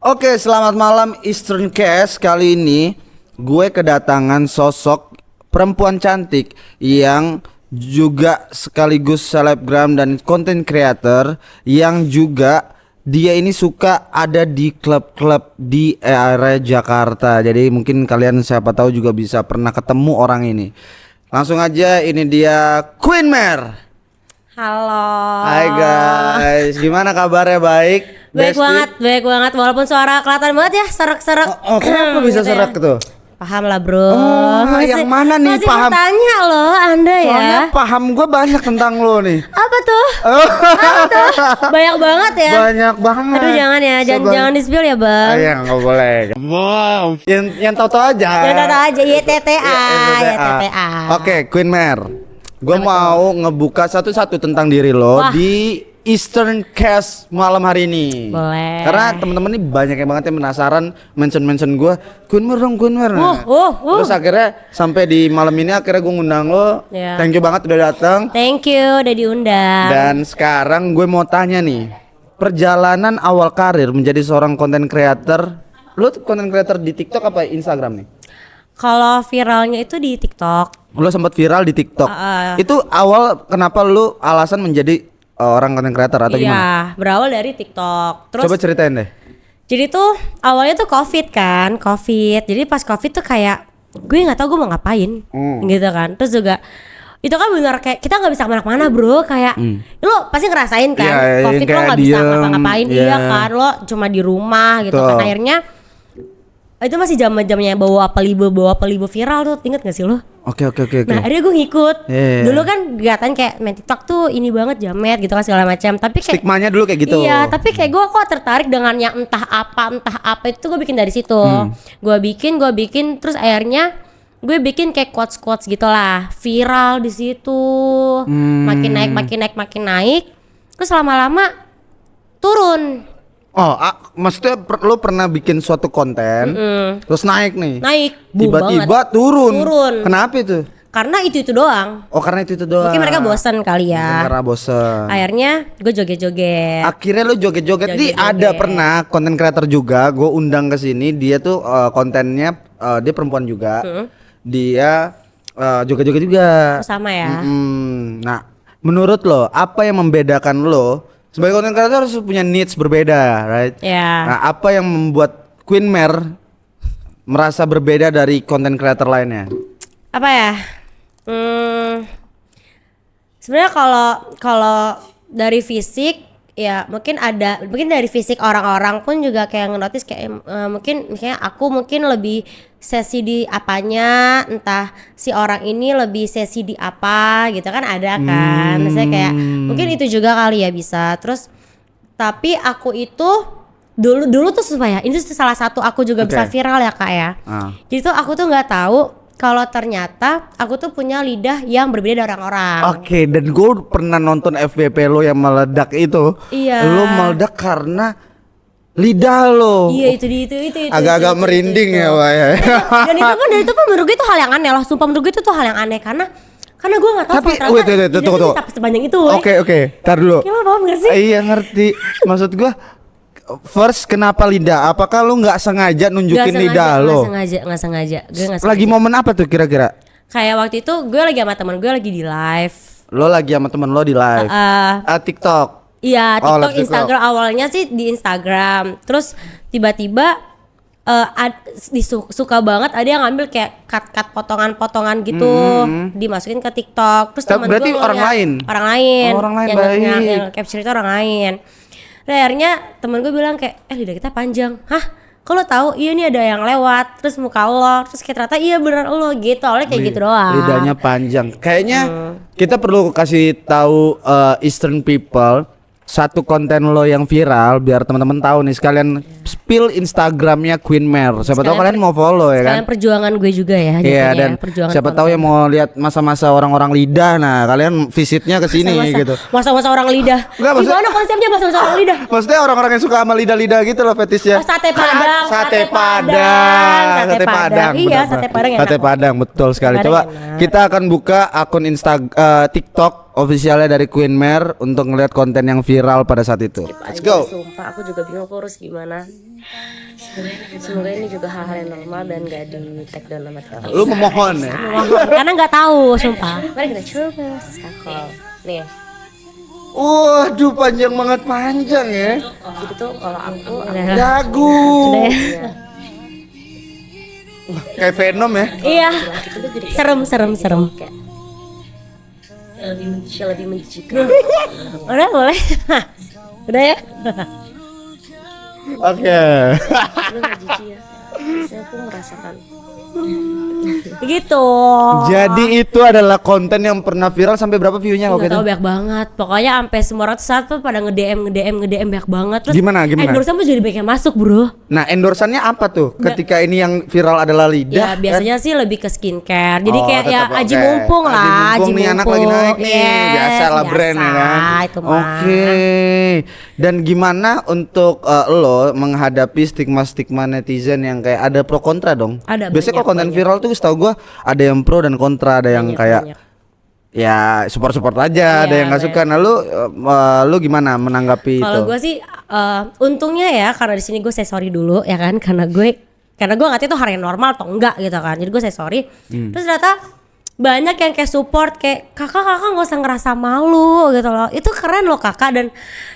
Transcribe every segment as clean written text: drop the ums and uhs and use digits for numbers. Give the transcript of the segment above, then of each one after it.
Oke, selamat malam Eastern Cast. Kali ini gue kedatangan sosok perempuan cantik yang juga sekaligus selebgram dan content creator yang juga dia ini suka ada di klub-klub di area Jakarta. Jadi mungkin kalian siapa tahu juga bisa pernah ketemu orang ini. Langsung aja, ini dia Queen Mer. Halo. Hai guys, gimana kabarnya? Baik? Baik banget. Walaupun suara kelihatan banget ya, serak-serak. Kenapa bisa gitu serak ya. tuh? Paham lah bro. Yang mana nih masih paham? bertanya loh Anda ya. Soalnya paham gue banyak tentang lo nih. Apa tuh? Apa tuh? Banyak banget ya. Banyak banget. Aduh jangan ya, jangan di-spill ya bang. Iya nggak boleh. Wow. Yang tahu-tahu aja. Yang tahu aja YTTA. Oke, Queen Mer. Gue mau ngebuka satu-satu tentang diri lo. Wah. Di Eastern Cast malam hari ini. Boleh. Karena teman-teman ini banyak yang banget yang penasaran mention Gue, Queen Mer dong, Queen Mer. Terus akhirnya sampai di malam ini akhirnya gue ngundang lo. Yeah. Thank you banget udah datang. Thank you udah diundang. Dan sekarang gue mau tanya nih, perjalanan awal karir menjadi seorang content creator. Lo tuh content creator di TikTok apa Instagram nih? Kalau viralnya itu di TikTok. Lo sempat viral di TikTok. Itu awal kenapa lo alasan menjadi orang content creator atau gimana? Iya, berawal dari TikTok. Terus Coba ceritain deh. jadi tuh awalnya tuh COVID. Jadi pas COVID tuh kayak gue nggak tahu gue mau ngapain, gitu kan. Terus juga itu kan benar kayak kita nggak bisa kemana-mana bro. Kayak lo pasti ngerasain kan, Iya, COVID lo kayak nggak bisa diem, ngapa-ngapain, iya. iya kan. Lo cuma di rumah gitu Tuh. kan. Akhirnya itu masih zaman-zamannya bawa pelibo viral tuh, inget gak sih lo? Oke. Nah akhirnya gue ngikut. Yeah. Dulu kan kelihatan kayak main TikTok tuh ini banget, jamet gitu kan segala macam. Tapi kayak Stigmanya dulu kayak gitu. Iya, tapi kayak gue kok tertarik dengan yang entah apa itu gue bikin dari situ. Gue bikin terus akhirnya gue bikin kayak quotes gitu lah, viral di situ. Makin naik. Terus lama-lama turun. Maksudnya lo pernah bikin suatu konten, terus naik nih. Naik, boom Tiba-tiba banget. turun. Kenapa itu? Karena itu doang. Karena itu doang. Mungkin mereka bosan kali ya. Karena bosan. Akhirnya gue joget-joget. Akhirnya lo joget-joget nih. Ada pernah konten creator juga gue undang ke sini. Dia tuh kontennya dia perempuan juga. Dia joget-joget juga. Sama ya. Nah, menurut lo apa yang membedakan lo sebagai konten creator harus punya needs berbeda, right? Ya. Nah, apa yang membuat Queen Mer merasa berbeda dari konten creator lainnya? Apa ya? Sebenarnya kalau dari fisik ya mungkin dari fisik orang-orang pun juga kayak ngenotis kayak mungkin misalnya aku mungkin lebih sesi di apanya, entah si orang ini lebih sesi di apa gitu kan, ada kan. Misalnya kayak mungkin itu juga kali ya bisa. Terus tapi aku itu dulu tuh supaya ini salah satu aku juga bisa viral ya kak ya. Jadi tuh aku tuh nggak tahu kalau ternyata aku tuh punya lidah yang berbeda dari orang-orang. Oke, dan gue pernah nonton FYP lo yang meledak itu. Iya. Lo meledak karena lidah lo. Iya itu. Agak-agak merinding itu. ya, Wak ya. Dan itu pun menurut gue itu hal yang aneh lah. Sumpah menurut gue itu tuh hal yang aneh karena gue nggak tahu. Tapi tunggu. Sampai sebanyak itu. Oke, tar dulu. Lo paham gak sih? Iya ngerti. Maksud gue first kenapa lidah? Apakah lu nggak sengaja nunjukin lidah lo? Nggak sengaja. Gue nggak sengaja. Lagi momen apa tuh kira-kira? Kayak waktu itu gue lagi sama temen gue lagi di live. Lo lagi sama temen lo di live? TikTok. Iya, Oh, TikTok, live Instagram awalnya sih di Instagram. Terus tiba-tiba suka banget ada yang ngambil kayak cut potongan-potongan gitu, dimasukin ke TikTok. Terus temen berarti gue orang lain? Orang lain. Oh, orang lain, yang capture itu orang lain. Nah, akhirnya temen gue bilang kayak lidah kita panjang. Hah? Kalau tahu iya nih ada yang lewat terus muka lo terus kayak ternyata iya bener lo gitu, oleh kayak gitu doang. Lidahnya panjang. Kayaknya kita perlu kasih tahu Eastern people satu konten lo yang viral biar teman-teman tahu nih, sekalian spill Instagramnya Queen Mer. Siapa tahu kalian mau follow ya kan? Sekalian perjuangan gue juga ya. Iya, dan siapa tahu yang mau lihat masa-masa orang-orang lidah. Nah, kalian visitnya ke sini gitu. Masa-masa orang lidah. Gimana konsepnya masa-masa orang lidah? Maksudnya orang-orang yang suka sama lidah-lidah gitu loh fetishnya. Sate Padang. Iya, sate Padang enak. Sate Padang betul sekali. Coba kita akan buka akun TikTok officialnya dari Queen Mare untuk ngeliat konten yang viral pada saat itu. Let's go. Sumpah aku juga bingung aku harus gimana. Semoga ini juga hal-hal yang normal dan gak di take down sama Telkom. Lu memohon ya. Karena nggak tahu sumpah. Mari kita coba skakol. Nih. Waduh, panjang banget panjang ya. Jadi tuh kalau aku Dagu. Wah, kayak Venom ya. iya. Serem. Kayak lebih menjijikan. Udah boleh. Udah ya. Oke. Lu nggak jijik ya. Saya pun merasakan. Gitu. Jadi itu adalah konten yang pernah viral sampai berapa view-nya waktu Gak itu? tau banyak banget. Pokoknya sampai semua orang tuh pada nge-DM banyak banget. Terus Gimana? endorse-nya tuh jadi banyak yang masuk, Bro. Nah, endorsannya apa tuh? Ketika ini yang viral adalah lidah. Ya biasanya sih lebih ke skincare. Jadi Oh, kayak ya tetap, aji oke. mumpung lah, Aji mumpung nih, anak lagi naik nih. Yes, Biasa lah brand ya kan. Itu mah. Oke. Dan gimana untuk lo menghadapi stigma-stigma netizen yang kayak ada pro kontra dong? Ada, Biasanya kalau konten banyak. viral tuh setahu gua ada yang pro dan kontra, ada yang kayak Banyak. ya support aja, ada Iya, yang nggak suka. Nah, lu gimana menanggapi itu? Kalau gue sih untungnya ya karena di sini gue say sorry dulu ya kan karena gue nggak tahu itu hal yang normal atau enggak gitu kan. Jadi gue say sorry. Terus ternyata banyak yang kayak support kayak kakak nggak usah ngerasa malu gitu loh. Itu keren loh kakak dan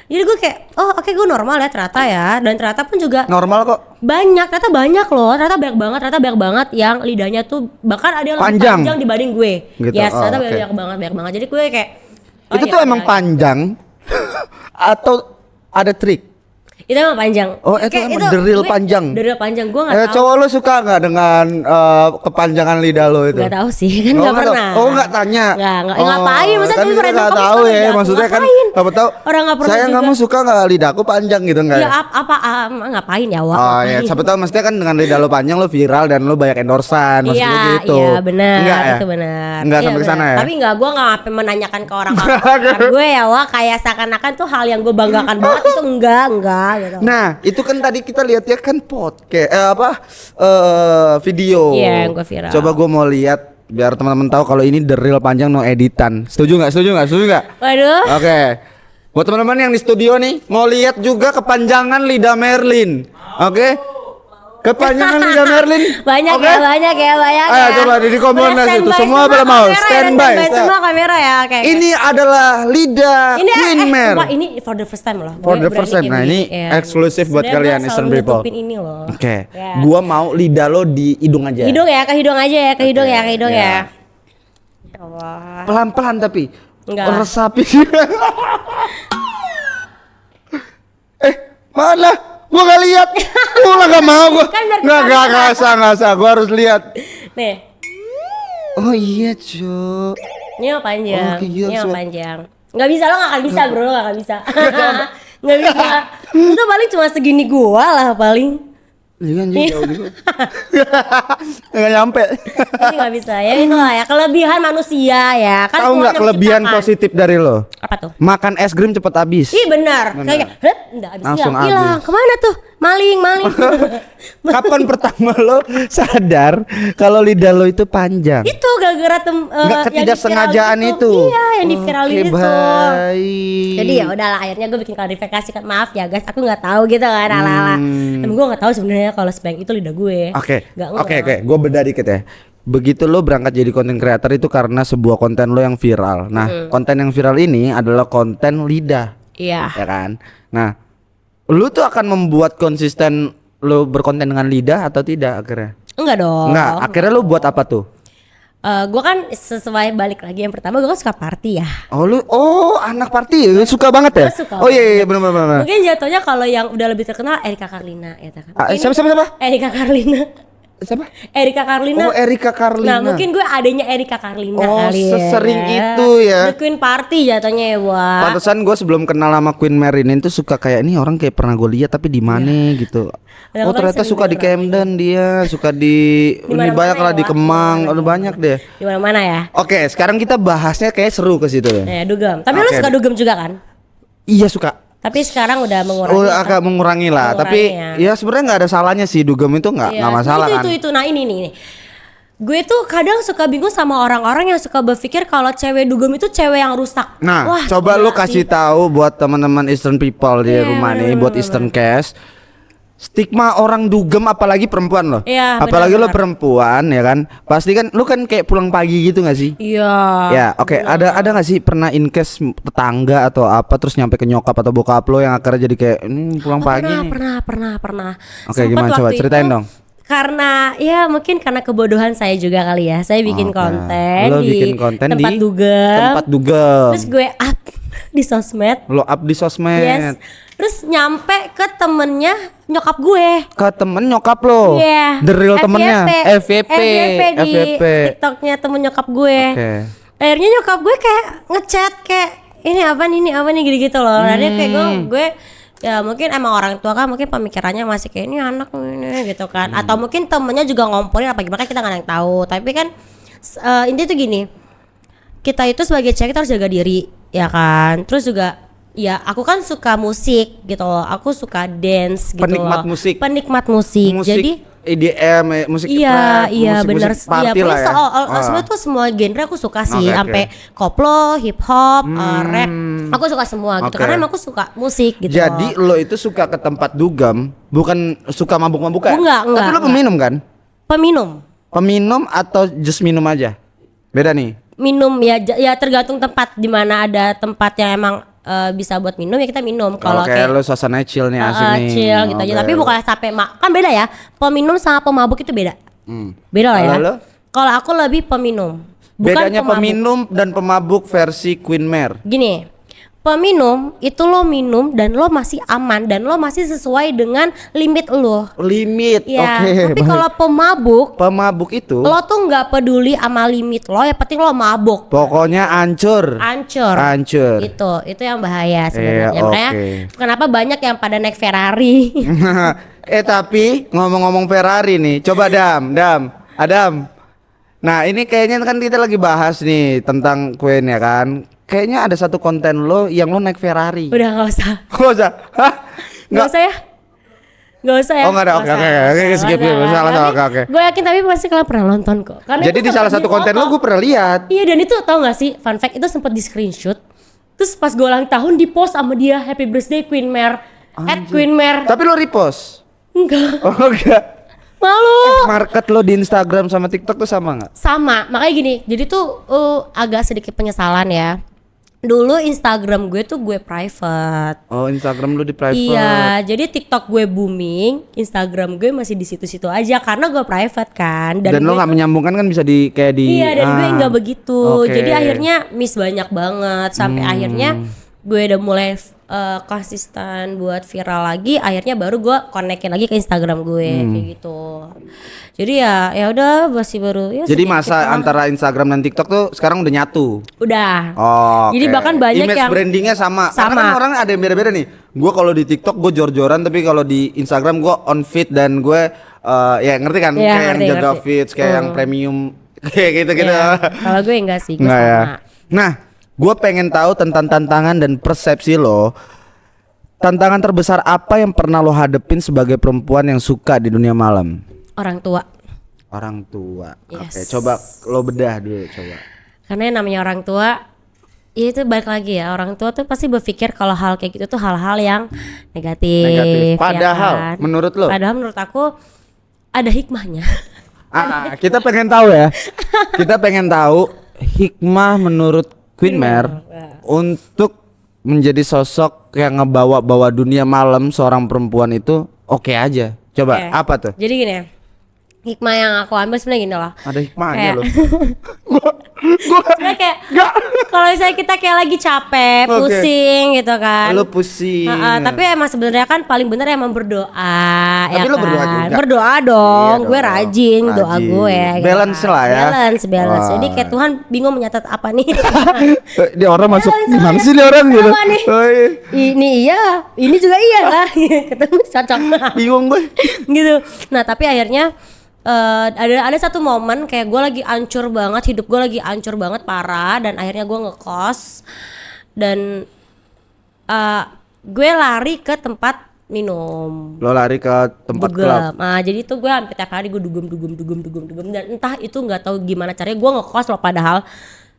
jadi gue kayak oh oke, gue normal ya ternyata ya. Dan ternyata pun juga Normal kok. ternyata banyak loh, ternyata banyak banget yang lidahnya tuh bahkan ada yang lebih Panjang. panjang dibanding gue. Gitu, Yes, oh, ternyata oke. banyak banget. Jadi gue kayak oh Itu ya tuh udah, emang panjang atau ada trik? itu emang panjang. Oh, itu Kayak emang the real panjang. The real panjang gue nggak tahu. Cowok lo suka nggak dengan kepanjangan lidah lo itu? Nggak tahu sih kan Oh, nggak nggak tahu. pernah. Oh, nggak tanya. Nggak ngapain maksudnya kan gue kita nggak tahu ya. Maksudnya kan apa tahu? Orang nggak perlu Sayang juga. kamu suka nggak lidahku panjang gitu nggak? Ya ngapain ya Wak? Oh ya, siapa tahu maksudnya kan dengan lidah lo panjang lo viral dan lo banyak endorsan maksud lo gitu. Iya benar. Enggak ya? Itu benar. Enggak Iya, sampai benar. sana ya? Tapi gue nggak sampai menanyakan ke orang-orang gue ya Wak, kayak seakan-akan tuh hal yang gue banggakan banget itu enggak gitu. Nah, itu kan tadi kita lihat ya kan podcast video. Iya, yang gua viral. Coba gue mau lihat biar teman-teman tahu kalau ini the real panjang no editan. Setuju nggak? Waduh. Oke. Buat teman-teman yang di studio nih mau lihat juga kepanjangan lidah Merlin. Oke. Kepanjangan lidah Merlin. Banyak Oke? ya, banyak ya. Ayo coba di komen Udah itu standby semua pada mau kamera ya, standby. semua kamera ya kayak. Ini adalah lidah Ini Queen Mare. sumpah, ini for the first time loh. For Gue the first berani time. Nah, ini eksklusif buat Sebenarnya kalian gue Eastern selalu people. nutupin ini loh. Oke. Ya. Gua mau lidah lo di hidung aja. Hidung ya, ke hidung aja ya, ke hidung Oke, ya, ke hidung ya. ya. Ya Allah. Pelan-pelan tapi. Enggak. Resapi. Mana? Gua gak lihat. Gua lah gak mau gua. Kan biar Nggak usah. Gua harus lihat. Nih, Oh iya, Cuk. ini mah panjang. Oke, iya, Ini mah so- panjang. Nggak bisa, lo nggak akan bisa bro, lo nggak akan bisa. Nggak bisa. Itu paling cuma segini gua lah paling. Iya kan jauh juga. Enggak nyampe. Ini nggak bisa ya, itu lah ya kelebihan manusia ya. Kan Tahu Tuhan nggak yang kelebihan menciptakan. positif dari lo? Apa tuh? Makan es krim cepet habis. Ih benar. Kayak enggak habis Langsung hilang. habis. Kemana tuh? Maling. Kapan pertama lo sadar kalau lidah lo itu panjang? Itu gara-gara Nggak ketidaksengajaan itu. Iya, yang di viral Oke, itu. baik. Jadi ya udahlah akhirnya gue bikin klarifikasi kan, maaf ya guys, aku nggak tahu gitu kan ala-ala. Dan gue nggak tahu sebenarnya kalau sebanyak itu lidah gue. Oke, Nggak oke, ngeh. gue beda dikit ya. Begitu lo berangkat jadi konten creator itu karena sebuah konten lo yang viral. Nah, konten yang viral ini adalah konten lidah, Iya. ya kan? Nah, lo tuh akan membuat konsisten lo berkonten dengan lidah atau tidak akhirnya? Enggak dong. Enggak, akhirnya lo buat apa tuh? Gue kan sesuai balik lagi yang pertama, gue kan suka party ya. Oh, anak party, lu suka banget ya? Gua suka Oh iya, benar. Mungkin jatuhnya kalau yang udah lebih terkenal Erika Carlina ya kan. Siapa? Erika Carlina. Siapa? Erika Carlina. Oh, Erika Carlina. Nah mungkin gue adanya Erika Carlina Oh, kali ya. sesering itu ya. The Queen Party jatuhnya ya Wak. Pantesan gue sebelum kenal sama Queen Mare ini tuh suka kayak ini orang kayak pernah gue lihat tapi di mana gitu. Ya, Oh kan ternyata sering suka di denger Camden dia, suka di ini mana-mana banyak lah ya, di Wak. Kemang, udah banyak deh. Di mana-mana ya. Oke, sekarang kita bahasnya kayak seru ke situ ya. Ya dugem. Tapi lu Oke. suka dugem juga kan? Iya suka. Tapi sekarang udah mengurangi. Oh agak mengurangi lah, Mengurangi tapi ya. ya sebenarnya nggak ada salahnya sih dugem itu nggak Iya. masalah itu, kan. Itu. Nah ini nih. gue tuh kadang suka bingung sama orang-orang yang suka berpikir kalau cewek dugem itu cewek yang rusak. Nah, Wah, coba lu gila kasih sih. tahu buat teman-teman Eastern people di Iya, rumah nih, bener, buat bener, Eastern Cash. Stigma orang dugem apalagi perempuan loh. Iya, Apalagi lo benar-benar. perempuan ya kan. Pasti kan lu kan kayak pulang pagi gitu gak sih? Iya. Ya, oke. Ada nggak sih pernah in case tetangga atau apa terus nyampe ke nyokap atau bokap lo yang akhirnya jadi kayak pulang Oh, pagi pernah, nih. pernah. Oke, Sempet gimana? Coba waktu ceritain itu, dong. Karena ya mungkin karena kebodohan saya juga kali ya. Saya bikin Oke. konten Lo di bikin konten tempat di dugem. tempat dugem. Terus gue up di sosmed. Lo up di sosmed. Yes. Terus nyampe ke temennya nyokap gue. Ke temen nyokap lo. Iya. The real temennya. FYP. FYP di FYP. TikToknya temen nyokap gue. Oke. Akhirnya nyokap gue kayak ngechat kayak ini apa nih gitu-gitu loh. Akhirnya kayak gue ya mungkin emang orang tua kan mungkin pemikirannya masih kayak ini anak ini gitu kan. Atau mungkin temennya juga ngomporin apa gimana kita nggak ada yang tahu. Tapi kan intinya tuh gini. Kita itu sebagai cewek kita harus jaga diri ya kan. Terus juga ya aku kan suka musik gitu loh. Aku suka dance gitu Penikmat loh. musik. Penikmat musik. Musik Jadi EDM, musik iya, trap, iya benar. musik party Iya, lah ya. pokoknya semua tuh semua genre aku suka sih, Oke, sampai koplo, hip hop, rap. Aku suka semua gitu Oke. karena emang aku suka musik gitu. Jadi lo itu suka ke tempat dugem, bukan suka mabuk-mabukan? Enggak, Tapi lo enggak. peminum kan? Peminum. Peminum atau just minum aja? Beda nih. Minum ya ya tergantung tempat, di mana ada tempat yang emang bisa buat minum ya kita minum. Kalau Kalau kayak lo suasana chill nih asik nih. chill gitu aja. Oke. Tapi bukan sampai kan beda ya. Peminum sama pemabuk itu beda. Hmm. Beda lah ya. Kalau lo? Kalau aku lebih peminum. Bukan Bedanya pemabuk. peminum dan pemabuk versi Queen Mare. Gini, peminum itu lo minum dan lo masih aman dan lo masih sesuai dengan limit lo. Limit. Ya, Oke. tapi baik. kalau pemabuk, Pemabuk itu lo tuh nggak peduli sama limit lo, yang penting lo mabuk, pokoknya hancur. hancur. Hancur. Itu yang bahaya sebenarnya. Iya, Makanya oke. kenapa banyak yang pada naik Ferrari? Tapi ngomong-ngomong Ferrari nih, coba Adam. Nah ini kayaknya kan kita lagi bahas nih tentang Queen ya kan. Kayaknya ada satu konten lo yang lo naik Ferrari. Udah nggak usah, Nggak usah? Hah? nggak usah ya. Nggak usah ya. Oh, nggak ada. Oke, skip. Salah, oke. Gue yakin tapi pasti kalian pernah nonton kok. Karena Jadi itu di salah sempat satu konten lo dipoto. gue pernah lihat. Iya, dan itu tau gak sih, fun fact itu sempat di screenshot. Terus pas gue ulang tahun di post sama dia, happy birthday Queen Mare, @Queen Mare. Tapi lo repost? Enggak, Oh enggak. malu. Market lo di Instagram sama TikTok tuh sama nggak? Sama, makanya gini, jadi tuh agak sedikit penyesalan ya. Dulu Instagram gue tuh gue private. Oh Instagram lo di private. Iya, jadi TikTok gue booming, Instagram gue masih di situ-situ aja karena gue private kan. Dan lo gue nggak tuh- menyambungkan kan bisa di kayak di. Iya, dan gue nggak begitu. Oke. Jadi akhirnya miss banyak banget sampai akhirnya gue udah mulai konsisten buat viral lagi. Akhirnya baru gue konekin lagi ke Instagram gue kayak gitu. Jadi ya udah masih baru. Ya Jadi sedikit masa lah. antara Instagram dan TikTok tuh sekarang udah nyatu. Udah. Oh. Jadi bahkan banyak image yang brandingnya sama. Karena sama. kan orang ada yang beda-beda nih. Gue kalau di TikTok gue jor-joran, tapi kalau di Instagram gue on fit dan gue ya ngerti kan, Iya, kayak ngerti, yang jaga ngerti. fit, kayak yang premium, kayak gitu-gitu. Ya, kalau gue enggak sih, gue Nggak sama. ya. Nah, gue pengen tahu tentang tantangan dan persepsi lo. Tantangan terbesar apa yang pernah lo hadepin sebagai perempuan yang suka di dunia malam? Orang tua. Orang tua. Oke, Yes. coba lo bedah dulu coba. Karena yang namanya orang tua, ya itu balik lagi ya, orang tua tuh pasti berpikir kalau hal kayak gitu tuh hal-hal yang negatif. Negatif. ya Padahal, kan? menurut lo? Padahal menurut aku ada hikmahnya. Kita pengen tahu ya. Kita pengen tahu hikmah menurut Queen Mare untuk menjadi sosok yang ngebawa-bawa dunia malam seorang perempuan itu oke aja. Coba Oke. apa tuh? Jadi gini ya, hikmah yang aku ambil sebenarnya gini loh. Ada hikmahnya Kayak- loh. Sebenarnya kayak kalau misalnya kita kayak lagi capek, Oke. pusing gitu kan. Lo pusing. Tapi emang sebenarnya kan paling bener emang berdoa. Tapi ya lo kan? berdoa juga? Berdoa dong. Iya Gue dong. rajin doa Rajin. gue. gitu Balance kan. lah ya. Balance. Wah. Jadi kayak Tuhan bingung menyatat apa nih. Dia orang masuk Balance gimana aja. sih dia orang gitu? Apa nih? Oh, iya. Ini iya, ini juga iya lah. Ketemu cocok. Bingung gue. Gitu. Nah tapi akhirnya ada satu momen kayak gue lagi ancur banget, hidup gue lagi ancur banget parah, dan akhirnya gue ngekos dan gue lari ke tempat minum. Lo lari ke tempat Dugem. klub. Nah, jadi itu gue hampir tiap hari gue dugem dan entah itu nggak tahu gimana caranya gue ngekos loh padahal,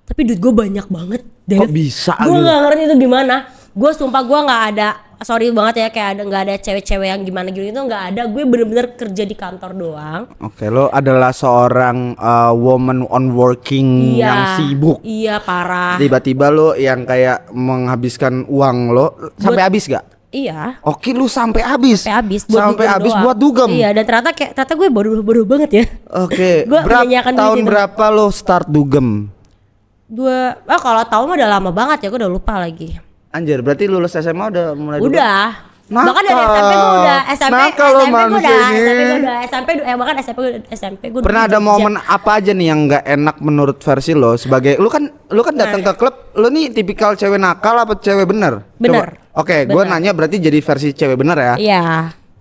tapi duit gue banyak banget. Kok bisa Gue gitu? nggak ngerti itu gimana. Gue sumpah gue nggak ada, sorry banget ya, kayak ada nggak ada cewek-cewek yang gimana gitu, itu nggak ada. Gue bener-bener kerja di kantor doang. Oke, lo adalah seorang woman on working yang sibuk. Iya parah. Tiba-tiba lo yang kayak menghabiskan uang lo sampai habis gak? Iya. Oke, lu sampai habis. Sampai habis Buat dugem. Iya, dan ternyata gue bodoh banget ya. Oke. Gue menyanyiakan tahun duit itu. berapa lo start dugem? Kalau tahu mah udah lama banget ya, gue udah lupa lagi. Anjir, berarti lulus SMA udah mulai dugem? Udah. Nakal. Bahkan dari SMP gue udah SMP Nakal lo gue manusia udah ini. SMP gue Pernah ada momen apa aja nih yang nggak enak menurut versi lo sebagai lu kan datang ke klub, lu nih tipikal cewek nakal apa cewek bener? Bener. Coba. Oke, gue Bener. nanya berarti jadi versi cewek bener ya. Iya.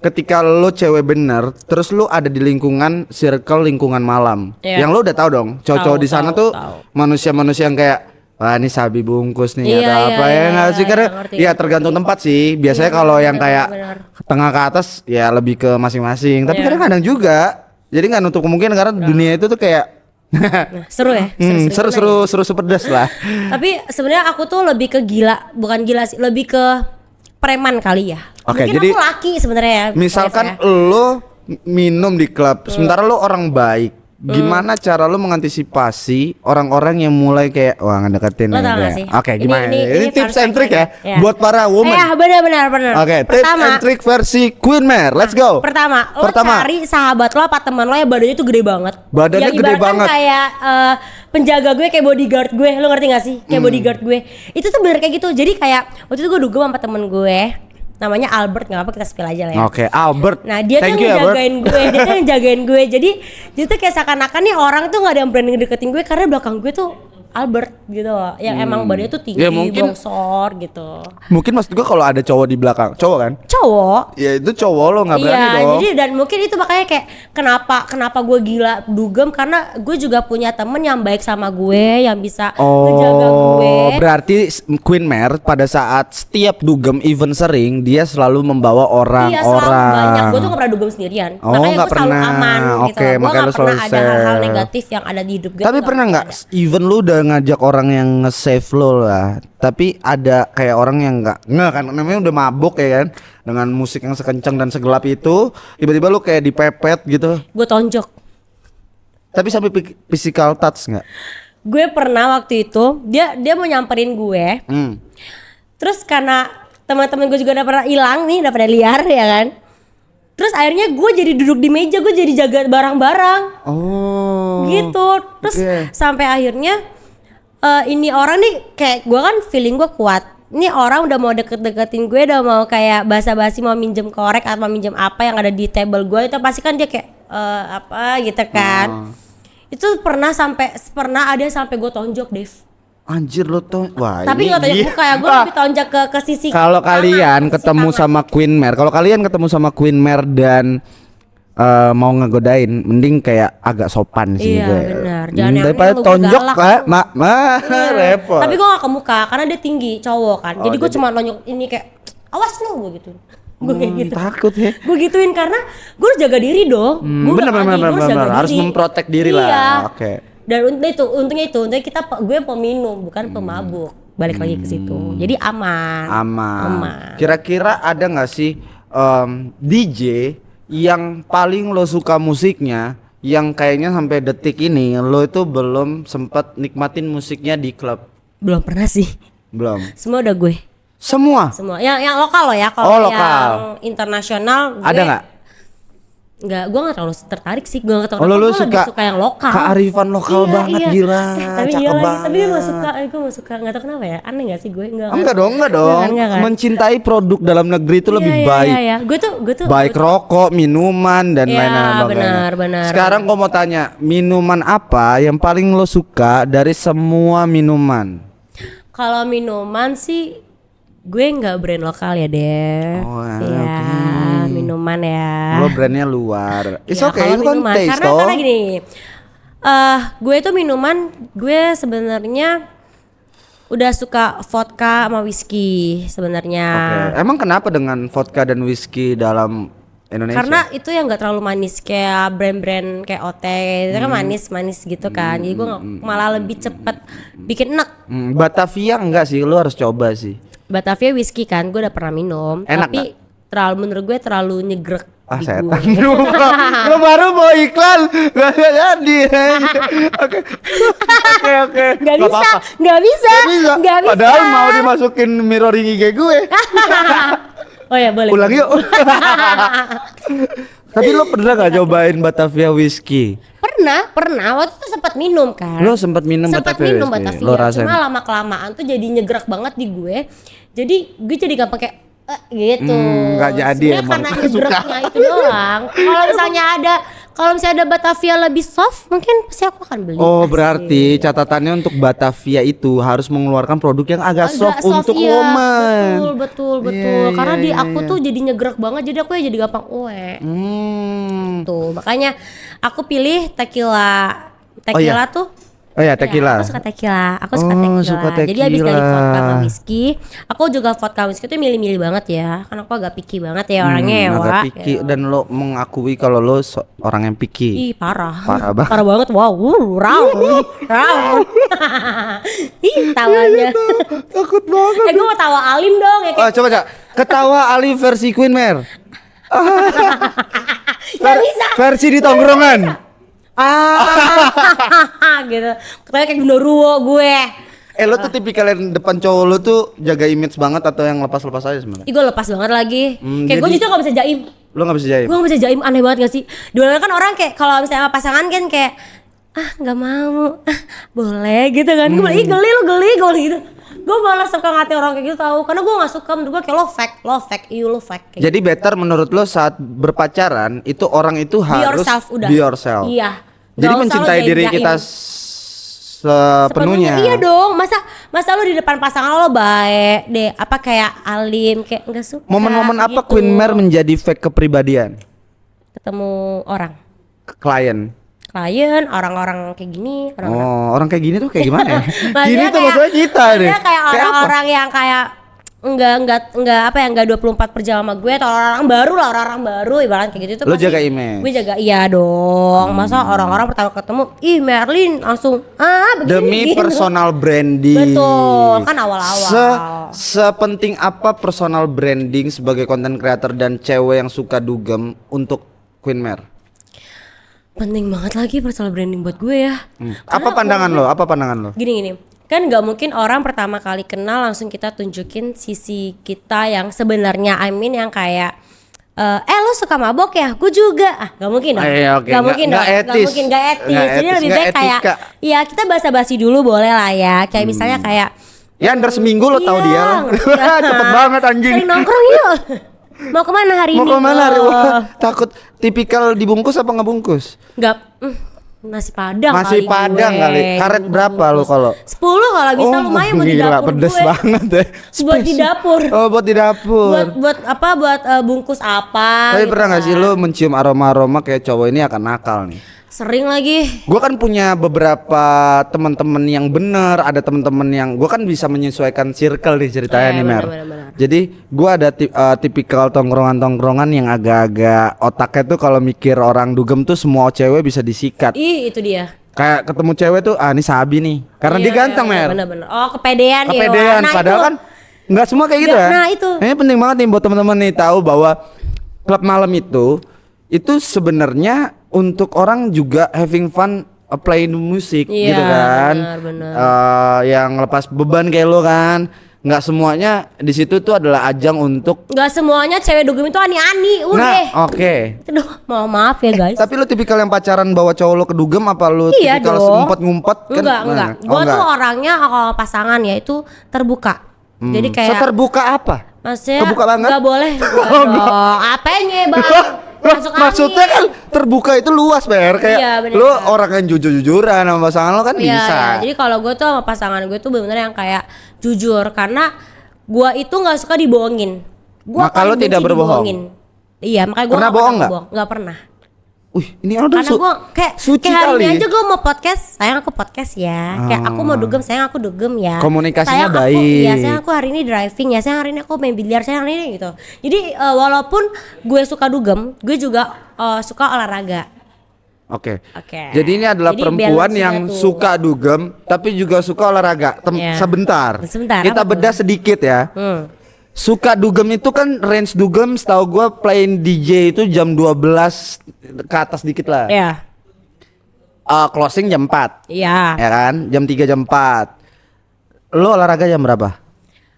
Ketika lo cewek bener, terus lo ada di lingkungan circle lingkungan malam, Iya. yang lo udah tahu dong, cowok-cowok Tahu, di sana tahu, tuh tahu. manusia-manusia yang kayak wah ini sabi bungkus nih Iya, atau iya, apa ya iya, nggak sih iya, karena ngerti. ya tergantung tempat sih. Biasanya Iya, kalau yang benar, kayak benar. tengah ke atas ya lebih ke masing-masing. Tapi Iya. kadang-kadang juga, jadi nggak nutup kemungkinan karena dunia itu tuh kayak Nah, seru ya. seru sepedas lah. Tapi sebenarnya aku tuh lebih ke gila, bukan gila sih, lebih ke preman kali ya. Oke, Mungkin jadi aku laki sebenarnya ya. Misalkan Ref, ya. lo minum di klub, sementara lo orang baik, gimana cara lo mengantisipasi orang-orang yang mulai kayak wah ngedeketin Lo nih tau kayak. gak sih? Oke, gimana? Ini tips fun and trick ya, fact-nya. buat para woman. Benar. Oke, tips and trick versi Queen Mare. Let's go. Pertama, lo cari sahabat lo apa teman lo yang badannya tuh gede banget. Badannya yang gede ibaratkan banget. kayak penjaga gue, kayak bodyguard gue. Lo ngerti gak sih? Kayak bodyguard gue. Itu tuh bener kayak gitu. Jadi kayak waktu itu gue dugem sama temen gue, namanya Albert, nggak apa kita spill aja lah ya. Oke, Albert. Nah dia tuh Thank you, Albert. ngejagain gue, dia tuh ngejagain gue. Jadi dia tuh kayak seakan-akan nih orang tuh nggak ada yang berani ngedeketin gue karena belakang gue tuh Albert gitu loh, yang emang badannya tuh tinggi, Ya, mungkin- bongsor gitu. Mungkin maksud gue kalau ada cowok di belakang, cowok kan? Cowok. Ya itu cowok lo nggak berani Iya, dong. jadi dan mungkin itu makanya kayak kenapa gue gila dugem, karena gue juga punya temen yang baik sama gue, yang bisa ngejaga gue. Berarti Queen Mare pada saat setiap dugem event sering dia selalu membawa Iya selalu orang-orang. banyak, gue tuh gak pernah dugem sendirian. Oh, Makanya nggak gue selalu pernah. aman gitu. Oke, Gue makanya gak lu selalu pernah ada hal-hal safe. negatif yang ada di hidup gue. Tapi tuh pernah nggak ada. even lu udah ngajak orang yang nge-save lo lah, tapi ada kayak orang yang nggak kan namanya udah mabuk ya kan dengan musik yang sekencang dan segelap itu, tiba-tiba lu kayak dipepet gitu, Gue tonjok. tapi sampai physical touch nggak? Gue pernah waktu itu dia mau nyamperin gue. Terus karena teman-teman gue juga udah pernah hilang nih, udah pada liar ya kan. Terus akhirnya gue jadi duduk di meja, gue jadi jaga barang-barang Oh. gitu. Terus Oke. sampai akhirnya ini orang nih kayak gue kan feeling gue kuat. Ini orang udah mau deket-deketin gue, udah mau kayak basa-basi mau minjem korek atau mau minjem apa yang ada di table gue, itu pasti kan dia kayak apa gitu kan. Itu pernah ada sampai gue tonjok, Dev. Anjir lo tuh, wah Tapi ini nggak tonjok gila. muka ya, gue Wah, lebih tonjok ke sisi. kalau tangan, kalian sisi ketemu tangan. sama Queen Mare, kalau kalian ketemu sama Queen Mare dan mau ngegodain, mending kayak agak sopan sih Iya, gue. benar. Jangan yang Daripada lu tonjok galak. Iya. repot. Tapi gue gak ke muka karena dia tinggi, cowok kan. Oh, Jadi gue jadi- cuma nonjok ini kayak awas lu, gue gitu. Gue kayak gitu. Takut ya. Gue gituin karena gue harus jaga diri dong. Gue bener, harus memprotek diri lah. Iya. Oke. Dan untungnya gue peminum bukan pemabuk. Balik lagi ke situ. Jadi aman. Aman. Kira-kira ada nggak sih DJ yang paling lo suka musiknya, yang kayaknya sampai detik ini lo itu belum sempat nikmatin musiknya di klub? Belum pernah sih. Belum. Semua udah gue. Semua. Yang lokal loh ya. Kalau Oh, yang lokal. internasional gue Ada nggak? Nggak, gue nggak terlalu tertarik sih. Gue nggak Oh, terlalu. lo Gue lebih suka yang lokal. kearifan lokal Iya, banget, iya. gila. Tapi Cakep gila, banget. tapi gue gak suka, nggak tahu kenapa ya. Aneh gak sih gue? Enggak dong. Enggak kan? Mencintai produk dalam negeri itu lebih Iya, baik. Iya. Gue tuh. Baik rokok, minuman dan Iya, lain-lain. benar. Sekarang gue mau tanya, minuman apa yang paling lo suka dari semua minuman? Kalau minuman sih, gue nggak brand lokal ya deh. Oh, Iya, oke. minuman ya. Lo brandnya luar. It's Ya, okay, kalau itu kan minuman. taste Karena toh. gini, gue tuh minuman, gue sebenarnya udah suka vodka sama whisky sebenarnya. Oke. Emang kenapa dengan vodka dan whisky dalam Indonesia? Karena itu yang nggak terlalu manis kayak brand-brand kayak OT itu kan manis gitu kan. Jadi gue malah lebih cepet bikin enak. Batavia enggak sih, lu harus coba sih. Batavia whisky kan gue udah pernah minum, Enak tapi terlalu menurut gue terlalu nyegrek di Setan. gue. Lu baru mau iklan gak jadi. Oke. Oke. Nggak bisa. Nggak bisa. Nggak bisa. Padahal mau dimasukin mirroring IG gue. Oh ya boleh. Ulang yuk. Tapi lo pernah gak cobain Batavia whisky? Pernah. Waktu itu sempat minum kan. Lo sempat minum Batavia whisky? Batavia. Lo rasain? Cuma lama kelamaan tuh jadi nyegerak banget di gue. Jadi gue jadi gak pakai gitu. Nggak jadi sebenarnya emang. karena nyegeraknya itu doang. Kalau misalnya ada Batavia lebih soft, mungkin pasti aku akan beli. Oh, pasti. berarti catatannya untuk Batavia itu harus mengeluarkan produk yang agak soft untuk iya. woman. Betul. Iya, Karena iya, di iya, aku iya. tuh jadi nyegerak banget, jadi aku ya jadi gampang tuh. Makanya aku pilih tequila. Tequila tuh. Oh ya, tequila. Ya, aku suka tequila. Suka Jadi habis dari tequila. vodka sama whisky, aku juga vodka whisky tuh milih-milih banget ya. Karena aku agak picky banget ya orangnya ya, agak Wak. picky Ya. dan lo mengakui kalau lo orang yang picky. Ih, parah. Parah banget. Parah banget. Wow, raw. Ih, tawanya. Takut banget. Gue mau tawa Alim dong ya. Oh, coba Cak. Ketawa Ali versi Queen Mare. Gak bisa. Versi di tongkrongan. Gitu. Katanya kayak genderuwo gue. Lo tuh tipikal yang depan cowok lo tuh jaga image banget atau yang lepas-lepas aja sebenarnya? Ih, gue lepas banget lagi. Kayak gue jadi- justru gak bisa jaim. Lo nggak bisa jaim? Gue gak bisa jaim, aneh banget gak sih? Dulu kan orang kayak kalau misalnya sama pasangan kan kayak nggak mau, boleh gitu kan? Gue bilang, ih geli lu geli, gue gitu. Gue malah suka ngatain orang kayak gitu tahu, karena gue nggak suka. Menurut gue kayak lo fake, lo fake. Kayak Jadi better menurut lo saat berpacaran itu orang itu be harus yourself udah. be yourself. Iya. Jadi Nggak usah lo mencintai diri jaim-jaim. kita sepenuhnya. Iya dong, masa lu di depan pasangan lo baik deh, apa kayak alim, kayak nggak suka. Momen-momen apa gitu. Queen Mare menjadi fake kepribadian? Ketemu orang, Klien. klien, orang-orang kayak gini, Oh, orang kayak gini tuh kayak gimana ya? Maksudnya Gini tuh kayak- maksudnya kita deh. maksudnya kayak Kayak apa? orang-orang yang kayak enggak apa ya, enggak 24 per jam sama gue, atau orang baru lah, orang baru ibarat kayak gitu tuh. Lo pasti jaga image. Gue jaga, iya dong. Masa orang-orang pertama ketemu, ih Merlin langsung begini Demi gitu. personal branding. Betul, kan awal-awal. Sepenting apa personal branding sebagai content creator dan cewek yang suka dugem untuk Queen Mare? Penting banget lagi personal branding buat gue ya. Apa pandangan lo? Apa pandangan lo? Gini, kan nggak mungkin orang pertama kali kenal langsung kita tunjukin sisi kita yang sebenarnya, yang kayak lo suka mabok ya? Gue juga. Nggak mungkin dong. Iya, oke. Nggak mungkin Nggak dong. etis. Nggak etis. Nggak Jadi etis, lebih nggak baik kayak, etika. ya kita basa-basi dulu boleh lah ya. Kayak misalnya kayak, Ya under seminggu lo tahu dia lah. Iya. Cepet banget anjing. sering nongkrong yuk. Mau kemana hari Mau ini? kemana hari? Oh. Wah, takut tipikal dibungkus apa nggak bungkus? Nggak, nasi padang Nasi kali padang gue. kali. Karet berapa lo kalau? 10 kalau bisa, lumayan buat di gila, dapur pedes gue. banget deh. Buat di dapur. Oh, buat di dapur. buat apa, buat bungkus apa Tapi gitu pernah nggak sih kan. lo mencium aroma-aroma kayak cowok ini akan nakal nih? Sering lagi. Gue kan punya beberapa teman-teman yang bener, ada teman-teman yang gue kan bisa menyesuaikan circle nih ceritanya nih Mer. bener. Jadi gue ada tipikal tongkrongan-tongkrongan yang agak-agak otaknya tuh kalau mikir orang dugem tuh semua cewek bisa disikat. Ih, itu dia. Kayak ketemu cewek tuh, ini Sabi nih, karena dia ganteng Mer. Bener. Oh, kepedean ya. Kepedean, Nah, padahal itu. kan nggak semua kayak gitu Nggak, ya. nah, itu. Ini penting banget nih buat teman-teman nih tahu bahwa klub malam itu sebenarnya untuk orang juga having fun playing musik Iya, gitu kan. benar. Yang lepas beban kayak lo kan. Nggak semuanya di situ tuh adalah ajang untuk. Nggak semuanya cewek dugem itu ani-ani, udah. Nah, oke. Aduh, maaf ya guys. Tapi lo tipikal yang pacaran bawa cowok lo ke dugem apa lo Iya tipikal dong. ngumpet-ngumpet kan? Enggak. Nah, Gua tuh orangnya kalau pasangan ya itu terbuka. Jadi kayak Seterbuka apa? maksudnya Kebuka banget? nggak boleh. Enggak dong. Apanya, Bang? Masuk Maksudnya angin. kan terbuka itu luas Ber. Kayak Iya, bener. lo orang yang jujur-jujuran sama pasangan lo kan Iya, bisa. iya. Jadi kalau gue tuh sama pasangan gue tuh bener-bener yang kayak jujur, karena gue itu nggak suka dibohongin. Gua Maka lo paling tidak benci berbohong? dibohongin. Iya, makanya gue Pernah bohong nggak? Nggak pernah. Wih, ini orang Karena gue kayak suci hari ini kali. aja gue mau podcast, sayang aku podcast ya. Kayak aku mau dugem, sayang aku dugem ya. Komunikasinya sayang baik. Aku, ya sayang aku hari ini driving ya, sayang hari ini aku main biliar, sayang hari ini gitu. Jadi walaupun gue suka dugem, gue juga suka olahraga. Oke. Oke. Jadi ini adalah Jadi perempuan balance yang juga tuh. suka dugem tapi juga suka olahraga. Iya. Sebentar. Sebentar, Kita apa tuh? bedah sedikit ya. Hmm. Suka dugem itu kan range dugem setahu gua playing DJ itu jam 12 ke atas dikit lah. Ya. Closing jam 4. Iya. Ya kan? Jam 3 jam 4. Lo olahraga jam berapa?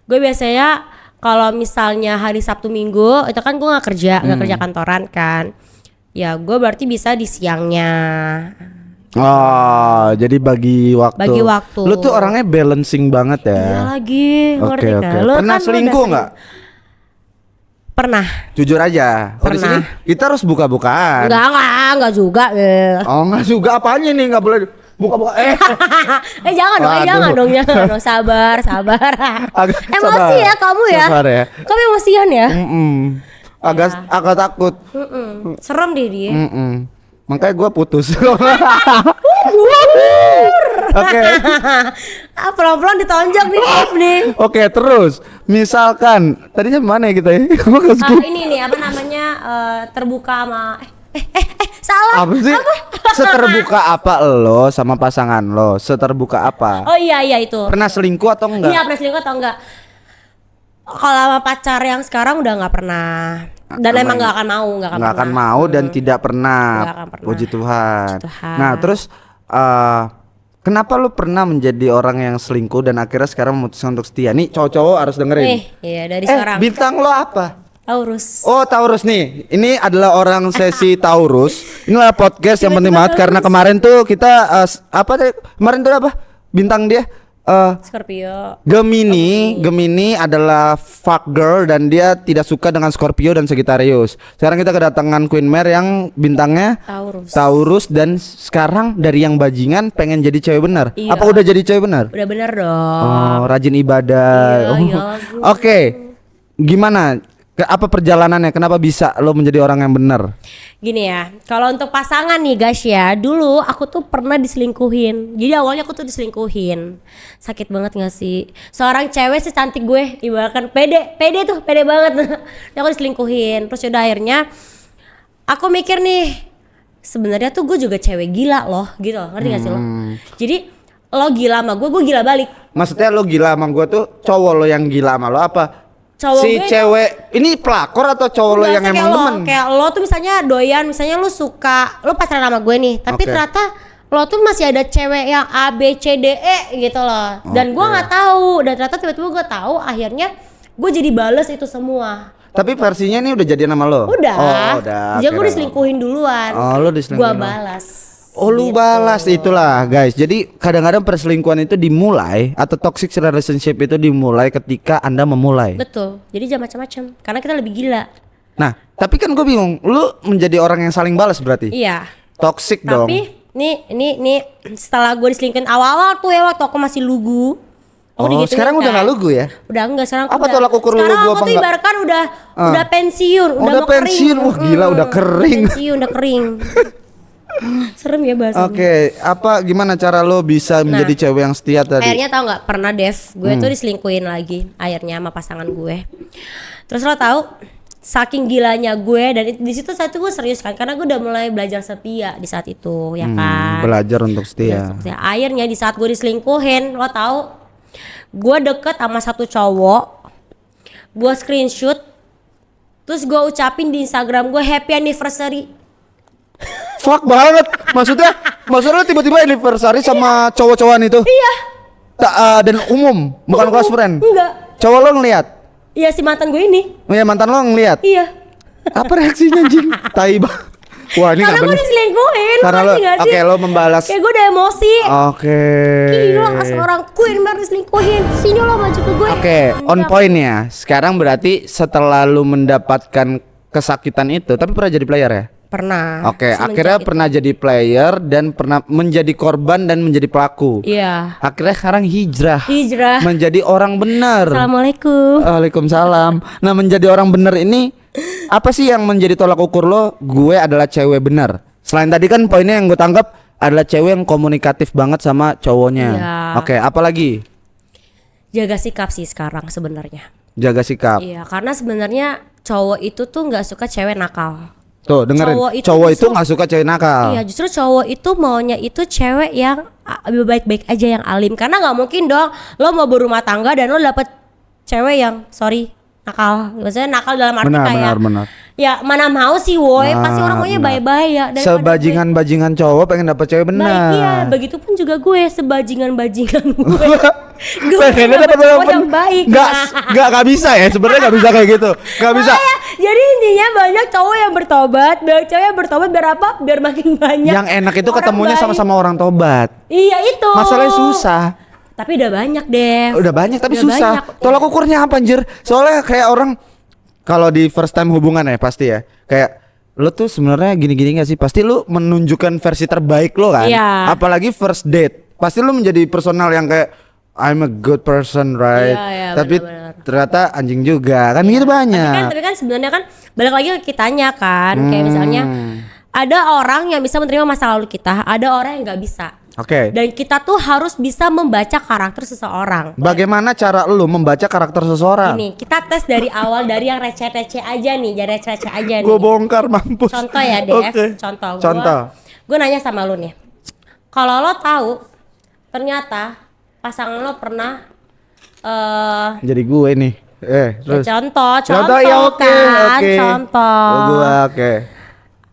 Gue biasanya kalau misalnya hari Sabtu Minggu itu kan gue nggak kerja kantoran kan. Ya gue berarti bisa di siangnya. Oh, jadi bagi waktu. Bagi waktu. Lu tuh orangnya balancing banget ya. Iya lagi, ngerti Oke, kan? oke. Lu Pernah kan selingkuh udah nggak? Pernah. Jujur aja. Oh, di Pernah. sini kita harus buka-bukaan. Enggak juga. Oh, enggak juga apanya nih, enggak boleh buka-buka. Jangan dong, Waduh. jangan dong. Sabar. Agak Emosi sabar. ya kamu ya. Sabar ya. Kamu emosian ya. Agak takut. Serem deh dia. Makanya gua putus. Oke. Pelan-pelan ditonjok nih. Oke, terus misalkan tadinya mana ya kita ya? Gua nggak skip. Ini nih apa namanya terbuka sama salah. Apa sih? Seterbuka apa lo sama pasangan lo? Seterbuka apa? Oh iya itu. Pernah selingkuh atau enggak? Iya pernah selingkuh atau enggak? Kalau sama pacar yang sekarang udah nggak pernah. Dan emang nggak akan mau, nggak akan mau dan tidak pernah. Nggak akan pernah. Puji Tuhan. Puji Tuhan. Nah, terus kenapa lu pernah menjadi orang yang selingkuh dan akhirnya sekarang memutuskan untuk setia? Nih cowok-cowok harus dengerin. Iya dari sekarang. Bintang lo apa? Taurus. Oh, Taurus nih. Ini adalah orang sesi Taurus. Inilah podcast yang penting banget karena kemarin tuh kita apa tadi? Kemarin tuh apa? Bintang dia Scorpio. Gemini adalah fuck girl dan dia tidak suka dengan Scorpio dan Sagittarius. Sekarang kita kedatangan Queen Mare yang bintangnya Taurus dan sekarang dari yang bajingan pengen jadi cewek benar. Iya. Apa udah jadi cewek benar? Udah bener dong. Oh, rajin ibadah. Iya, iya. Oke. Gimana? Apa perjalanannya? Kenapa bisa lo menjadi orang yang benar? Gini ya, kalau untuk pasangan nih guys ya, dulu aku tuh pernah diselingkuhin. Jadi awalnya aku tuh diselingkuhin. Sakit banget gak sih? Seorang cewek secantik gue, ibaratkan pede banget. Aku diselingkuhin. Terus yaudah akhirnya aku mikir nih, sebenarnya tuh gue juga cewek gila loh, gitu. Ngerti gak sih lo? Jadi lo gila sama gue gila balik. Maksudnya lo gila sama gue tuh cowok lo yang gila sama lo apa? Cowok si gue cewek ini pelakor atau cowok lo Enggak, yang kayak emang demen? Kayak lo tuh misalnya doyan, misalnya lo suka, lo pacaran sama gue nih, tapi Oke. ternyata lo tuh masih ada cewek yang A B C D E gitu loh. Dan gue nggak tahu, dan ternyata tiba-tiba gue tahu, akhirnya gue jadi bales itu semua. Tapi versinya ini udah jadian sama lo? Udah. Oh, udah. Jadi gue Kira- diselingkuhin duluan. Oh, lo diselingkuhin Gue duluan. balas. Oh, lu Gitu. balas itulah guys. Jadi kadang-kadang perselingkuhan itu dimulai atau toxic relationship itu dimulai ketika Anda memulai. Betul. Jadi jangan macam-macam. Karena kita lebih gila. Nah, tapi kan gue bingung. Lu menjadi orang yang saling balas berarti? Iya. Toxic dong. Tapi nih setelah gue diselingkuhin awal-awal tuh ya waktu aku masih lugu. Aku Oh, digituin sekarang udah kan. nggak lugu ya? Udah enggak sekarang. Apa udah. tolak ukur lu sekarang lugu aku apa tuh enggak? ibaratkan udah pensiun, udah mau pensiun. kering. Wah, gila udah kering. Pensiun udah kering. Serem ya bahasanya. Oke, apa gimana cara lo bisa menjadi cewek yang setia tadi? Akhirnya tau nggak pernah Dev, gue tuh diselingkuhin lagi akhirnya sama pasangan gue. Terus lo tahu saking gilanya gue dan di situ saat itu gue serius kan karena gue udah mulai belajar setia di saat itu ya kan. Belajar untuk setia. Ya, akhirnya di saat gue diselingkuhin, lo tahu, gue deket sama satu cowok, gue screenshot, terus gue ucapin di Instagram gue happy anniversary. Fuck banget. Maksudnya lo tiba-tiba anniversary sama cowok-cowokan itu? Iya. Dan umum, bukan close friend. Enggak. Cowok lo ngeliat? Iya si mantan gue ini. Oh ya, mantan lo ngeliat? Iya. Apa reaksinya anjing? Tai banget. Wah, ini Karena nggak gue bener. diselingkuhin. Karena lo, ngerti nggak sih? oke, lo membalas. Kayak gue udah emosi. Oke. Gila seorang queen baru diselingkuhin. Sini lo maju ke gue. Oke, on point ya. Sekarang berarti setelah lu mendapatkan kesakitan itu, tapi pernah jadi player ya? Pernah. Oke, Semenjak akhirnya itu. pernah jadi player dan pernah menjadi korban dan menjadi pelaku. Iya. Akhirnya sekarang hijrah. Hijrah. Menjadi orang benar. Assalamualaikum. Waalaikumsalam. Nah, menjadi orang benar ini apa sih yang menjadi tolak ukur lo? Gue adalah cewek benar. Selain tadi kan poinnya yang gue tangkap adalah cewek yang komunikatif banget sama cowoknya. Iya. Oke, apalagi? Jaga sikap sih sekarang sebenarnya. Jaga sikap. Iya, karena sebenarnya cowok itu tuh nggak suka cewek nakal. Tuh dengerin, cowok itu nggak suka cewek nakal. Iya, justru cowok itu maunya itu cewek yang baik-baik aja, yang alim. Karena nggak mungkin dong lo mau berumah tangga dan lo dapet cewek yang nakal. Maksudnya nakal dalam arti kayak benar. ya mana mau sih woi, pasti orang maunya baik-baik ya. Sebajingan-bajingan cowok pengen dapet cewek benar. Baik, iya, begitupun juga gue sebajingan-bajingan gue. Gue pengen dapet cowok yang baik. Nggak bisa ya, sebenarnya nggak bisa kayak gitu. Nggak bisa. Jadi intinya banyak cowok yang bertobat, banyak cewek yang bertobat biar apa? Biar makin banyak. Yang enak itu ketemunya sama-sama orang tobat. Iya itu. Masalahnya susah. Tapi udah banyak deh. Udah banyak tapi Udah susah. banyak. Tolak ukurnya apa anjir? Soalnya kayak orang kalau di first time hubungan ya pasti ya. Kayak lo tuh sebenarnya gini-gini gak sih? Pasti lo menunjukkan versi terbaik lo kan. Iya. Apalagi first date. Pasti lo menjadi personal yang kayak I'm a good person, right? Iya, Tapi benar-benar. ternyata anjing juga kan gitu banyak. Tapi kan sebenarnya kan balik lagi ke kitanya kan. Kayak misalnya ada orang yang bisa menerima masa lalu kita, ada orang yang nggak bisa. Oke. Dan kita tuh harus bisa membaca karakter seseorang. Bagaimana cara lu membaca karakter seseorang? Ini kita tes dari awal dari yang receh-receh aja nih, jadi receh-receh aja nih. Gue bongkar mampus. Contoh ya Dev, Oke. contoh. Gue nanya sama lu nih, kalau lo tahu ternyata pasangan lo pernah Jadi gue nih. Terus. contoh ya, oke, kan, oke. contoh. Gue oke.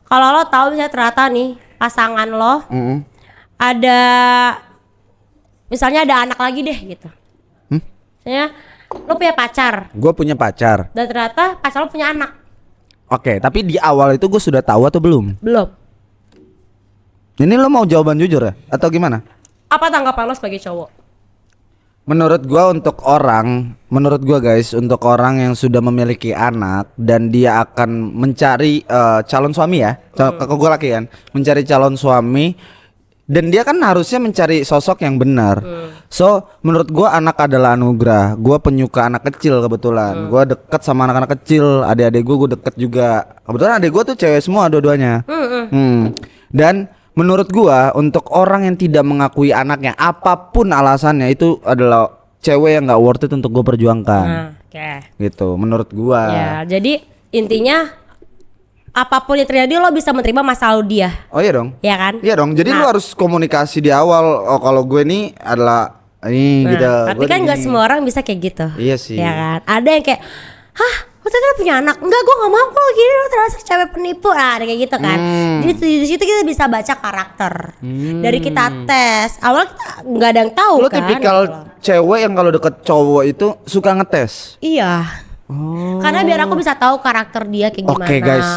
Kalau lo tahu misalnya ternyata nih pasangan lo ada, misalnya ada anak lagi deh gitu. Misalnya lo punya pacar Gue punya pacar. dan ternyata pacar lo punya anak. Oke, tapi di awal itu gue sudah tahu atau belum? Belum. Ini lo mau jawaban jujur ya? Atau gimana? Apa tanggapan lo sebagai cowok? Menurut gua guys, untuk orang yang sudah memiliki anak dan dia akan mencari calon suami ya, kalau gue laki kan, mencari calon suami dan dia kan harusnya mencari sosok yang benar. So menurut gua anak adalah anugerah. Gua penyuka anak kecil kebetulan. Gua deket sama anak-anak kecil, adik-adik gua deket juga. Kebetulan adik gua tuh cewek semua dua-duanya. Dan menurut gua untuk orang yang tidak mengakui anaknya apapun alasannya itu adalah cewek yang nggak worth it untuk gue perjuangkan. Oke. Gitu menurut gua. Ya, jadi intinya apapun yang terjadi lo bisa menerima masa lalu dia, Oh iya dong. ya kan? Iya dong. Jadi lu harus komunikasi di awal. Oh kalau gue nih adalah ini Nah, gitu. tapi Gua kan nggak gini. semua orang bisa kayak gitu. Iya sih. Ya kan? Ada yang kayak, hah, lo ternyata punya anak? Enggak, gue nggak mau kalau gini, lo terasa cewek penipu. Nah, ada kayak gitu kan. Jadi di situ kita bisa baca karakter. Dari kita tes. Awal kita nggak ada yang tahu Lu kan. tipikal gitu loh. cewek yang kalau deket cowok itu suka ngetes. Iya. Karena biar aku bisa tahu karakter dia kayak gimana. Oke guys,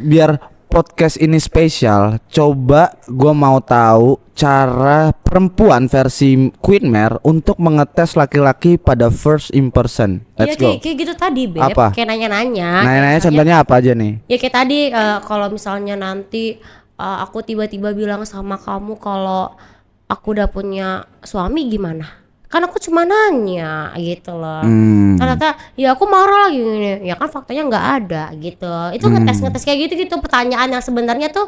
biar podcast ini spesial, coba gua mau tahu cara perempuan versi Queen Mare untuk mengetes laki-laki pada first impression. Let's go. Kayak gitu tadi, Beb. Apa? Kayak nanya-nanya. Nanya-nanya Kayak contohnya apa aja nih? ya kayak tadi kalau misalnya nanti aku tiba-tiba bilang sama kamu kalau aku udah punya suami gimana? Kan aku cuma nanya gitu loh. Ternyata ya aku marah lagi gini. Ya kan faktanya nggak ada gitu. Itu ngetes kayak gitu pertanyaan yang sebenarnya tuh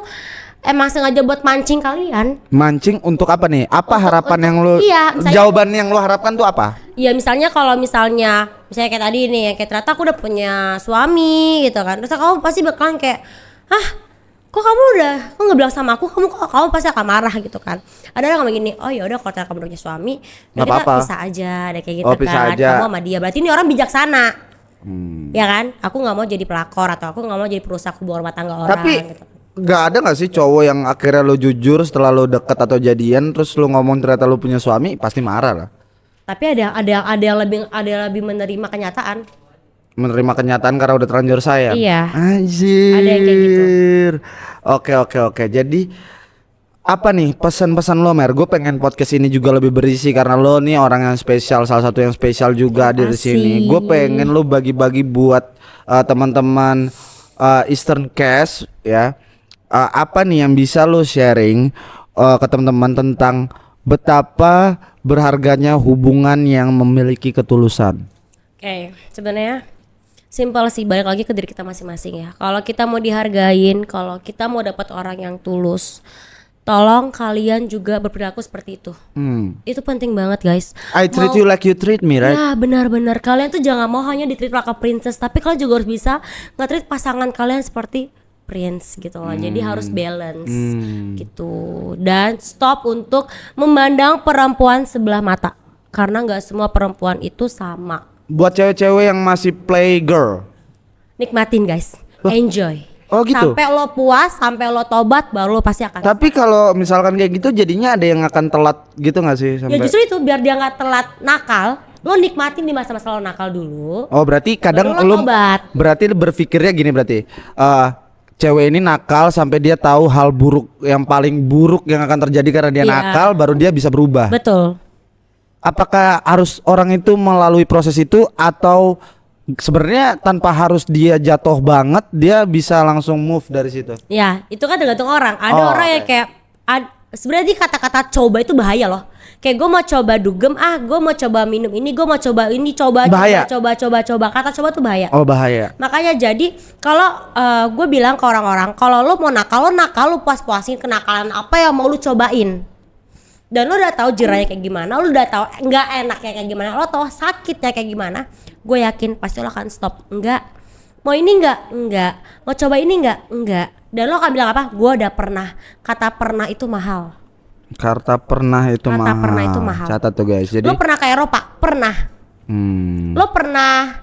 emang sengaja buat mancing kalian. Mancing untuk apa nih? Apa harapan yang lu iya, misalnya- jawaban yang lu harapkan tuh apa? Ya misalnya kalau misalnya kayak tadi nih ya, kayak ternyata aku udah punya suami gitu kan. Terus kamu pasti bakalan kayak, "Hah? Kok nggak bilang sama aku? Kamu pasti akan marah gitu kan." Ada orang ngomong gini, "Oh ya udah kalau ternyata kamu udah punya suami, Nggak udah kita apa-apa. pisah aja." Ada kayak gitu Oh, pisah kan. aja. Kamu sama dia. Berarti ini orang bijaksana. Ya kan? Aku nggak mau jadi pelakor atau aku nggak mau jadi perusak hubungan rumah tangga orang Tapi gitu. nggak ada nggak sih cowok yang akhirnya lu jujur setelah lu deket atau jadian terus lu ngomong ternyata lu punya suami pasti marah lah. Tapi ada yang lebih menerima kenyataan. Menerima kenyataan karena udah terlanjur sayang. Iya. Anjir. Ada yang kayak gitu. Oke. Jadi apa nih pesan-pesan lo Mer? Gue pengen podcast ini juga lebih berisi karena lo nih orang yang spesial, salah satu yang spesial juga di sini. Gue pengen lo bagi-bagi buat teman-teman Eastern Cash ya. Apa nih yang bisa lo sharing ke teman-teman tentang betapa berharganya hubungan yang memiliki ketulusan? Oke, sebenarnya Simple sih, balik lagi ke diri kita masing-masing ya. Kalau kita mau dihargain, kalau kita mau dapat orang yang tulus, tolong kalian juga berperilaku seperti itu. Itu penting banget guys. I treat you like you treat me, right? Ya benar-benar, kalian tuh jangan mau hanya di-treat like a princess, tapi kalian juga harus bisa nge-treat pasangan kalian seperti prince gitu loh. Jadi harus balance gitu. Dan stop untuk memandang perempuan sebelah mata, karena nggak semua perempuan itu sama. Buat cewek-cewek yang masih play girl, Nikmatin guys, enjoy. Oh gitu. Sampai lo puas, sampai lo tobat, baru lo pasti akan. Tapi kalau misalkan kayak gitu jadinya ada yang akan telat gitu nggak sih Ya sampai? justru itu, biar dia nggak telat nakal, lo nikmatin di masa-masa lo nakal dulu. Oh berarti kadang Baru lo tobat. berarti berpikirnya gini berarti cewek ini nakal sampai dia tahu hal buruk yang paling buruk yang akan terjadi karena dia Iya. nakal, baru dia bisa berubah. Betul. Apakah harus orang itu melalui proses itu atau sebenarnya tanpa harus dia jatuh banget dia bisa langsung move dari situ? Ya, itu kan tergantung orang. Ada Oh, orang yang oke. kayak sebenarnya kata-kata coba itu bahaya loh. Kayak gue mau coba dugem, gue mau coba minum ini, gue mau coba ini, Bahaya. coba. Kata coba tuh bahaya. Oh bahaya. Makanya jadi kalau gue bilang ke orang-orang, kalau lo mau nakal, lo puas-puasin kenakalan apa yang mau lo cobain. Dan lo udah tahu jerahnya kayak gimana, lo udah tahu nggak enaknya kayak gimana, lo tahu sakitnya kayak gimana. Gue yakin pasti lo akan stop. Enggak. Mau ini enggak. Mau coba ini enggak. Dan lo akan bilang apa? Gue udah pernah. Kata pernah itu mahal. Kata pernah itu Kata mahal. pernah itu mahal. Catat tuh guys. Jadi Lo pernah ke Eropa? Pernah. Lo pernah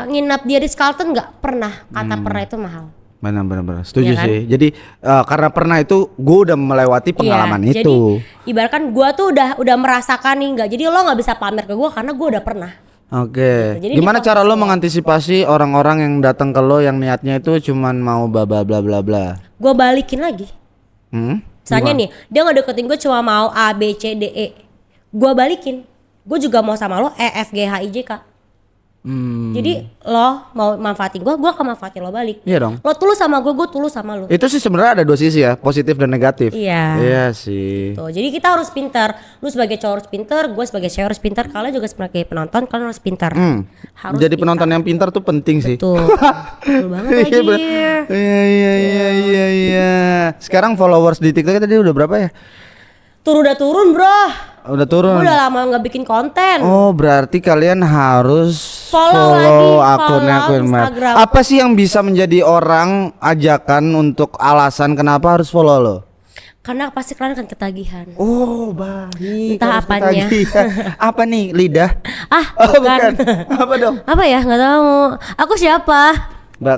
nginap di Ritz Carlton nggak? Pernah. Kata pernah itu mahal. benar. Setuju Iya kan? sih. Jadi karena pernah itu gue udah melewati pengalaman Iya, itu. Jadi ibaratkan gue tuh udah merasakan nih nggak. Jadi lo nggak bisa pamer ke gue karena gue udah pernah. Oke. Jadi Gimana di cara lo proses lo. mengantisipasi orang-orang yang datang ke lo yang niatnya itu cuman mau bla bla bla bla bla? Gue balikin lagi. Misalnya Gimana? nih, dia ngedeketin gue cuma mau A, B, C, D, E. Gue balikin. Gue juga mau sama lo E, F, G, H, I, J, K. Jadi lo mau manfaatin gue akan manfaatin lo balik. Iya dong. Lo tulus sama gue tulus sama lo. Itu sih sebenarnya ada dua sisi ya, positif dan negatif. Iya. Iya sih. Tuh, jadi kita harus pintar. Lu sebagai cowok harus pintar, gue sebagai cewek harus pintar. Kalian juga sebagai penonton, kalian harus pintar. Harus Jadi pintar. penonton yang pintar tuh penting sih. Tuh. Betul banget lagi. Iya. Sekarang followers di TikTok tadi udah berapa ya? Udah turun bro. Udah Gue turun. udah lama nggak bikin konten. Oh berarti kalian harus Follow lagi, akunnya follow Queen Mer. Instagram. Apa sih yang bisa menjadi orang ajakan untuk alasan kenapa harus follow lo? Karena pasti kalian akan ketagihan. Oh baik. Entah harus apanya. ketagihan. Apa nih lidah? Oh, bukan. Apa dong? Apa ya? Nggak tahu. Aku siapa?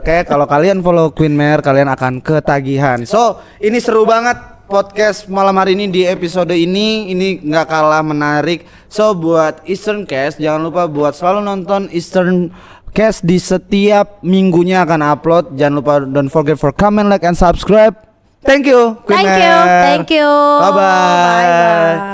Kayak kalau kalian follow Queen Mer kalian akan ketagihan. So ini seru banget podcast malam hari ini di episode ini nggak kalah menarik. So buat Eastern Cast jangan lupa buat selalu nonton Eastern Cast di setiap minggunya akan upload. Jangan lupa don't forget for comment, like and subscribe. Thank you Queen Thank you. Mer. Thank you. Bye bye. Bye bye.